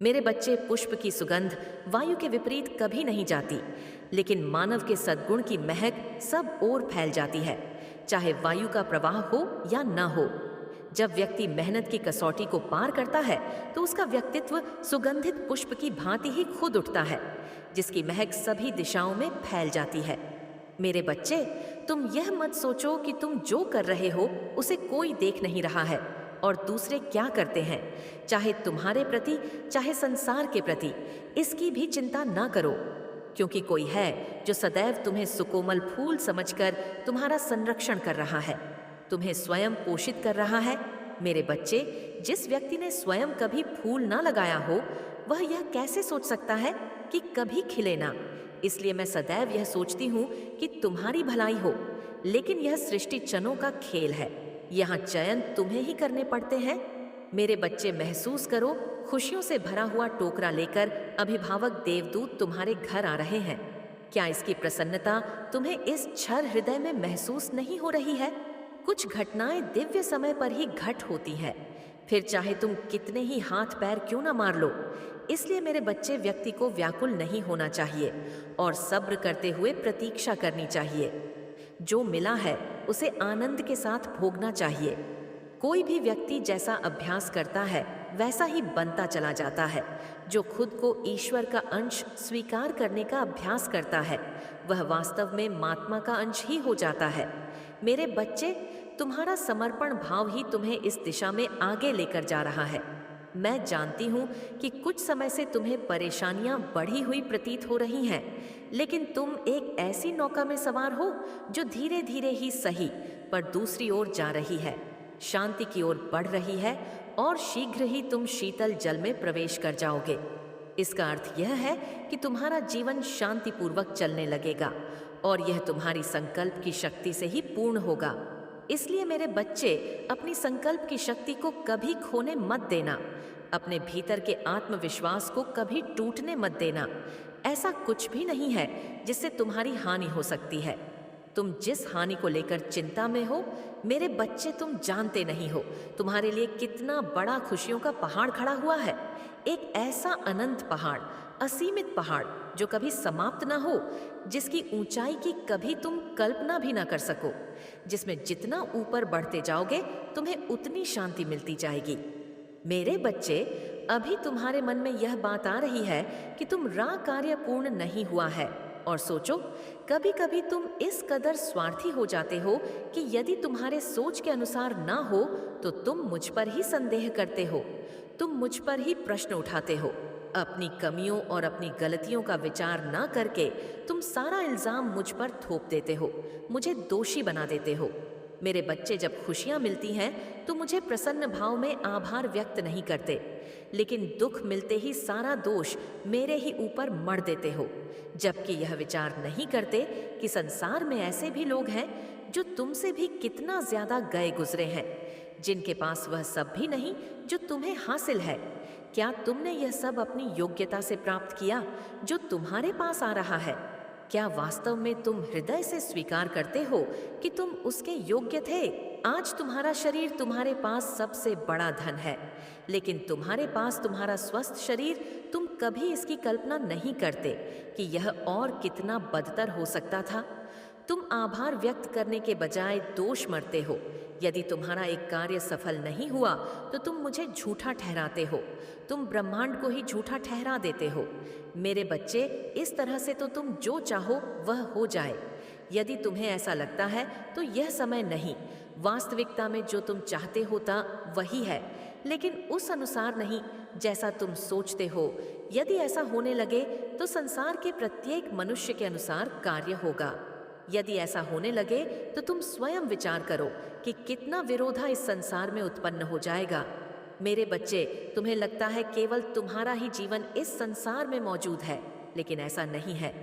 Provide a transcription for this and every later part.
मेरे बच्चे, पुष्प की सुगंध वायु के विपरीत कभी नहीं जाती, लेकिन मानव के सद्गुण की महक सब ओर फैल जाती है, चाहे वायु का प्रवाह हो या ना हो। जब व्यक्ति मेहनत की कसौटी को पार करता है, तो उसका व्यक्तित्व सुगंधित पुष्प की भांति ही खुद उठता है, जिसकी महक सभी दिशाओं में फैल जाती है। मेरे बच्चे, तुम यह मत सोचो कि तुम जो कर रहे हो उसे कोई देख नहीं रहा है और दूसरे क्या करते हैं, चाहे तुम्हारे प्रति चाहे संसार के प्रति, इसकी भी चिंता ना करो। क्योंकि कोई है जो सदैव तुम्हें सुकोमल फूल समझकर तुम्हारा संरक्षण कर रहा है, तुम्हें स्वयं पोषित कर रहा है। मेरे बच्चे, जिस व्यक्ति ने स्वयं कभी फूल ना लगाया हो, वह यह कैसे सोच सकता है कि कभी खिले ना। इसलिए मैं सदैव यह सोचती हूँ कि तुम्हारी भलाई हो, लेकिन यह सृष्टि चनों का खेल है, यहाँ चयन तुम्हें ही करने पड़ते हैं। मेरे बच्चे, महसूस करो, खुशियों से भरा हुआ टोकरा लेकर अभिभावक देवदूत तुम्हारे घर आ रहे हैं। क्या इसकी प्रसन्नता तुम्हें इस छर हृदय में महसूस नहीं हो रही है? कुछ घटनाएं दिव्य समय पर ही घट होती हैं, फिर चाहे तुम कितने ही हाथ पैर क्यों ना मार लो। इसलिए मेरे बच्चे, व्यक्ति को व्याकुल नहीं होना चाहिए और सब्र करते हुए प्रतीक्षा करनी चाहिए। जो मिला है उसे आनंद के साथ भोगना चाहिए। कोई भी व्यक्ति जैसा अभ्यास करता है वैसा ही बनता चला जाता है। जो खुद को ईश्वर का अंश स्वीकार करने का अभ्यास करता है, वह वास्तव में महात्मा का अंश ही हो जाता है। मेरे बच्चे, तुम्हारा समर्पण भाव ही तुम्हें इस दिशा में आगे लेकर जा रहा है। मैं जानती हूँ कि कुछ समय से तुम्हें परेशानियां बढ़ी हुई प्रतीत हो रही हैं, लेकिन तुम एक ऐसी नौका में सवार हो जो धीरे धीरे ही सही पर दूसरी ओर जा रही है, शांति की ओर बढ़ रही है और शीघ्र ही तुम शीतल जल में प्रवेश कर जाओगे। इसका अर्थ यह है कि तुम्हारा जीवन शांतिपूर्वक चलने लगेगा और यह तुम्हारी संकल्प की शक्ति से ही पूर्ण होगा। इसलिए मेरे बच्चे, अपनी संकल्प की शक्ति को कभी खोने मत देना। अपने भीतर के आत्मविश्वास को कभी टूटने मत देना। ऐसा कुछ भी नहीं है जिससे तुम्हारी हानि हो सकती है। तुम जिस हानि को लेकर चिंता में हो, मेरे बच्चे, तुम जानते नहीं हो तुम्हारे लिए कितना बड़ा खुशियों का पहाड़ खड़ा हुआ है। एक ऐसा अनंत पहाड़, असीमित पहाड़ जो कभी समाप्त ना हो, जिसकी ऊंचाई की कभी तुम कल्पना भी ना कर सको, जिसमें जितना ऊपर बढ़ते जाओगे तुम्हें उतनी शांति मिलती जाएगी। मेरे बच्चे, अभी तुम्हारे मन में यह बात आ रही है कि तुम कार्य पूर्ण नहीं हुआ है, और सोचो, कभी कभी तुम इस कदर स्वार्थी हो जाते हो कि यदि तुम्हारे सोच के अनुसार ना हो तो तुम मुझ पर ही संदेह करते हो, तुम मुझ पर ही प्रश्न उठाते हो। अपनी कमियों और अपनी गलतियों का विचार ना करके तुम सारा इल्जाम मुझ पर थोप देते हो, मुझे दोषी बना देते हो। मेरे बच्चे, जब खुशियां मिलती हैं तो मुझे प्रसन्न भाव में आभार व्यक्त नहीं करते, लेकिन दुख मिलते ही सारा दोष मेरे ही ऊपर मढ़ देते हो, जबकि यह विचार नहीं करते कि संसार में ऐसे भी लोग हैं जो तुमसे भी कितना ज्यादा गए गुजरे हैं, जिनके पास वह सब भी नहीं जो तुम्हें हासिल है। क्या तुमने यह सब अपनी योग्यता से प्राप्त किया जो तुम्हारे पास आ रहा है? क्या वास्तव में तुम हृदय से स्वीकार करते हो कि तुम उसके योग्य थे? आज तुम्हारा शरीर तुम्हारे पास सबसे बड़ा धन है, लेकिन तुम्हारे पास तुम्हारा स्वस्थ शरीर, तुम कभी इसकी कल्पना नहीं करते कि यह और कितना बदतर हो सकता था। तुम आभार व्यक्त करने के बजाय दोष मरते हो। यदि तुम्हारा एक कार्य सफल नहीं हुआ तो तुम मुझे झूठा ठहराते हो, तुम ब्रह्मांड को ही झूठा ठहरा देते हो। मेरे बच्चे, इस तरह से तो तुम जो चाहो वह हो जाए। यदि तुम्हें ऐसा लगता है तो यह समय नहीं, वास्तविकता में जो तुम चाहते होता वही है, लेकिन उस अनुसार नहीं जैसा तुम सोचते हो। यदि ऐसा होने लगे तो संसार के प्रत्येक मनुष्य के अनुसार कार्य होगा। यदि ऐसा होने लगे तो तुम स्वयं विचार करो कि कितना विरोधा इस संसार में उत्पन्न हो जाएगा। मेरे बच्चे, तुम्हें लगता है केवल तुम्हारा ही जीवन इस संसार में मौजूद है, लेकिन ऐसा नहीं है।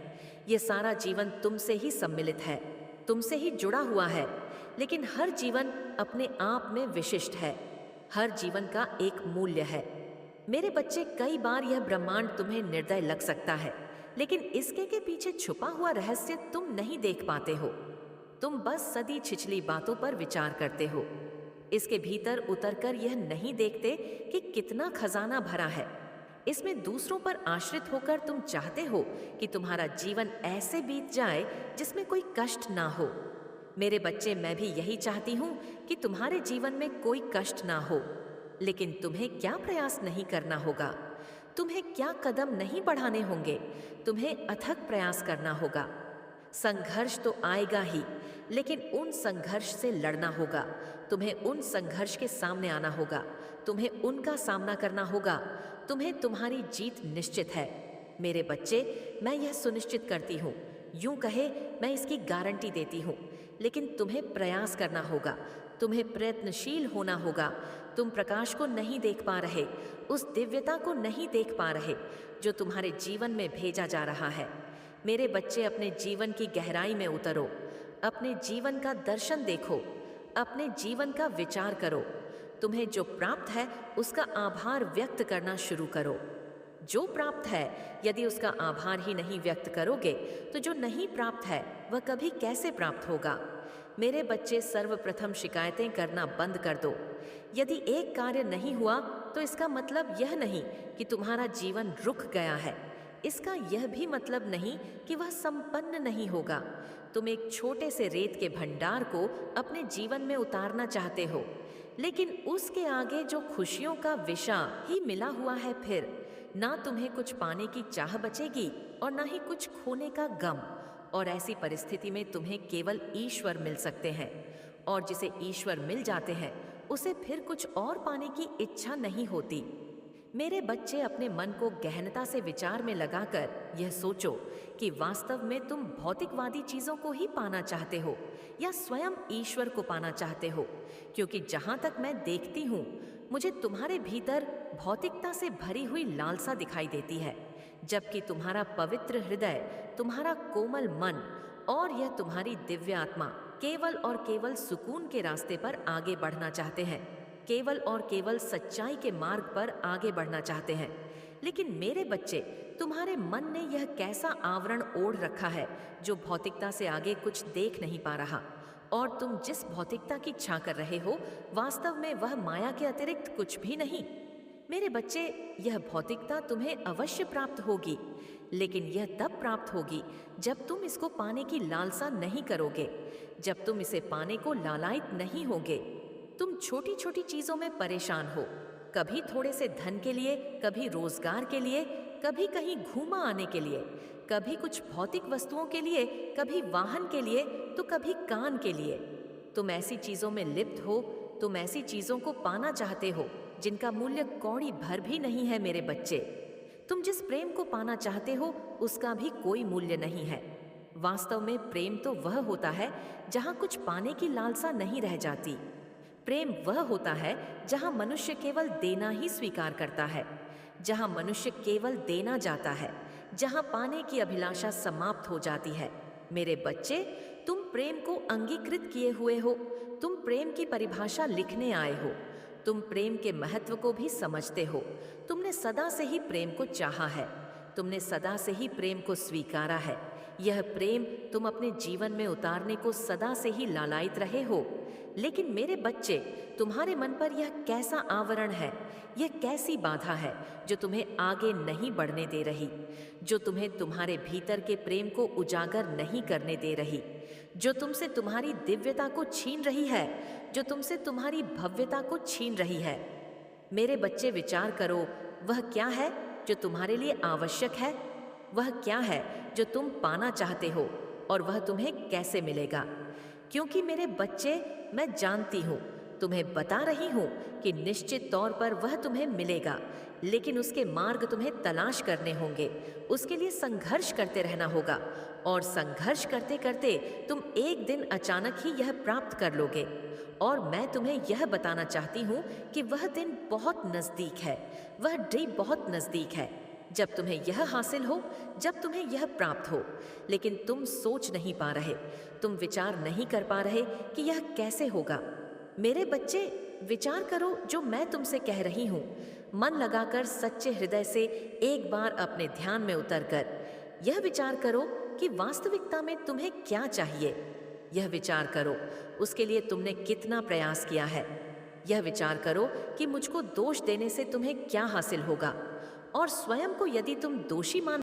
ये सारा जीवन तुमसे ही सम्मिलित है, तुमसे ही जुड़ा हुआ है, लेकिन हर जीवन अपने आप में विशिष्ट है। हर जीवन का एक मूल्य है। मेरे बच्चे, कई बार यह ब्रह्मांड तुम्हें निर्दय लग सकता है, लेकिन इसके के पीछे छुपा हुआ रहस्य तुम नहीं देख पाते हो। तुम बस सदी छिछली बातों पर विचार करते हो। इसके भीतर उतरकर यह नहीं देखते कि कितना खजाना भरा है। इसमें दूसरों पर आश्रित होकर तुम चाहते हो कि तुम्हारा जीवन ऐसे बीत जाए जिसमें कोई कष्ट ना हो। मेरे बच्चे, मैं भी यही चाहती हूँ कि तुम्हारे जीवन में कोई कष्ट ना हो। लेकिन तुम्हें क्या प्रयास नहीं करना होगा? तुम्हें क्या कदम नहीं बढ़ाने होंगे? तुम्हें अथक प्रयास करना होगा। संघर्ष तो आएगा ही, लेकिन उन संघर्ष से लड़ना होगा। तुम्हें उन संघर्ष के सामने आना होगा, तुम्हें उनका सामना करना होगा। तुम्हें तुम्हारी जीत निश्चित है। मेरे बच्चे, मैं यह सुनिश्चित करती हूँ, यूं कहे मैं इसकी गारंटी देती हूँ, लेकिन तुम्हें प्रयास करना होगा, तुम्हें प्रयत्नशील होना होगा। तुम प्रकाश को नहीं देख पा रहे, उस दिव्यता को नहीं देख पा रहे जो तुम्हारे जीवन में भेजा जा रहा है। मेरे बच्चे, अपने जीवन की गहराई में उतरो, अपने जीवन का दर्शन देखो, अपने जीवन का विचार करो। तुम्हें जो प्राप्त है उसका आभार व्यक्त करना शुरू करो। जो प्राप्त है, यदि उसका आभार ही नहीं व्यक्त करोगे तो जो नहीं प्राप्त है वह कभी कैसे प्राप्त होगा? मेरे बच्चे, सर्वप्रथम शिकायतें करना बंद कर दो। यदि एक कार्य नहीं हुआ तो इसका मतलब यह नहीं कि तुम्हारा जीवन रुक गया है। इसका यह भी मतलब नहीं कि वह संपन्न नहीं होगा। तुम एक छोटे से रेत के भंडार को अपने जीवन में उतारना चाहते हो, लेकिन उसके आगे जो खुशियों का विषा ही मिला हुआ है, फिर ना तुम्हें कुछ पाने की चाह बचेगी और ना ही कुछ खोने का गम। और ऐसी परिस्थिति में तुम्हें केवल ईश्वर मिल सकते हैं, और जिसे ईश्वर मिल जाते हैं उसे फिर कुछ और पाने की इच्छा नहीं होती। मेरे बच्चे, अपने मन को गहनता से विचार में लगाकर यह सोचो कि वास्तव में तुम भौतिकवादी चीजों को ही पाना चाहते हो या स्वयं ईश्वर को पाना चाहते हो। क्योंकि जहां तक मैं देखती हूँ, मुझे तुम्हारे भीतर भौतिकता से भरी हुई लालसा दिखाई देती है, जबकि तुम्हारा पवित्र हृदय, तुम्हारा कोमल मन और यह तुम्हारी दिव्य आत्मा केवल और केवल सुकून के रास्ते पर आगे बढ़ना चाहते हैं, केवल और केवल सच्चाई के मार्ग पर आगे बढ़ना चाहते हैं। लेकिन मेरे बच्चे, तुम्हारे मन ने यह कैसा आवरण ओढ़ रखा है जो भौतिकता से आगे कुछ देख नहीं पा रहा, और तुम जिस भौतिकता की इच्छा कर रहे हो वास्तव में वह माया के अतिरिक्त कुछ भी नहीं। मेरे बच्चे, यह भौतिकता तुम्हें अवश्य प्राप्त होगी, लेकिन यह तब प्राप्त होगी जब तुम इसको पाने की लालसा नहीं करोगे, जब तुम इसे पाने को लालायित नहीं होगे। तुम छोटी छोटी चीजों में परेशान हो, कभी थोड़े से धन के लिए, कभी रोजगार के लिए, कभी कहीं घूमा आने के लिए, कभी कुछ भौतिक वस्तुओं के लिए, कभी वाहन के लिए, तो कभी कान के लिए। तुम ऐसी चीजों में लिप्त हो, तुम ऐसी चीजों को पाना चाहते हो जिनका मूल्य कौड़ी भर भी नहीं है। मेरे बच्चे, तुम जिस प्रेम को पाना चाहते हो उसका भी कोई मूल्य नहीं है। वास्तव में प्रेम तो वह होता है जहां कुछ पाने की लालसा नहीं रह जाती। प्रेम वह होता है जहां मनुष्य केवल देना ही स्वीकार करता है, जहां मनुष्य केवल देना जाता है, जहां पाने की अभिलाषा समाप्त हो जाती है। मेरे बच्चे, तुम प्रेम को अंगीकृत किए हुए हो, तुम प्रेम की परिभाषा लिखने आए हो, तुम प्रेम के महत्व को भी समझते हो। तुमने सदा से ही प्रेम को चाहा है, तुमने सदा से ही प्रेम को स्वीकारा है। यह प्रेम तुम अपने जीवन में उतारने को सदा से ही लालायित रहे हो। लेकिन मेरे बच्चे, तुम्हारे मन पर यह कैसा आवरण है, यह कैसी बाधा है जो तुम्हें आगे नहीं बढ़ने दे रही, जो तुम्हें तुम्हारे भीतर के प्रेम को उजागर नहीं करने दे रही, जो तुमसे तुम्हारी दिव्यता को छीन रही है, जो तुमसे तुम्हारी भव्यता को छीन रही है। मेरे बच्चे, विचार करो, वह क्या है जो तुम्हारे लिए आवश्यक है? वह क्या है जो तुम पाना चाहते हो, और वह तुम्हें कैसे मिलेगा? क्योंकि मेरे बच्चे, मैं जानती हूँ, तुम्हें बता रही हूँ कि निश्चित तौर पर वह तुम्हें मिलेगा, लेकिन उसके मार्ग तुम्हें तलाश करने होंगे, उसके लिए संघर्ष करते रहना होगा, और संघर्ष करते करते तुम एक दिन अचानक ही यह प्राप्त कर लोगे। और मैं तुम्हें यह बताना चाहती हूँ कि वह दिन बहुत नज़दीक है, वह डे बहुत नज़दीक है, जब तुम्हें यह हासिल हो, जब तुम्हें यह प्राप्त हो। लेकिन तुम सोच नहीं पा रहे, तुम विचार नहीं कर पा रहे कि यह कैसे होगा। मेरे बच्चे, विचार करो जो मैं तुमसे कह रही हूँ। मन लगाकर सच्चे हृदय से एक बार अपने ध्यान में उतरकर यह विचार करो कि वास्तविकता में तुम्हें क्या चाहिए। यह विचार करो उसके लिए तुमने कितना प्रयास किया है। यह विचार करो कि मुझको दोष देने से तुम्हें क्या हासिल होगा, और स्वयं को यदि तुम दोषी मान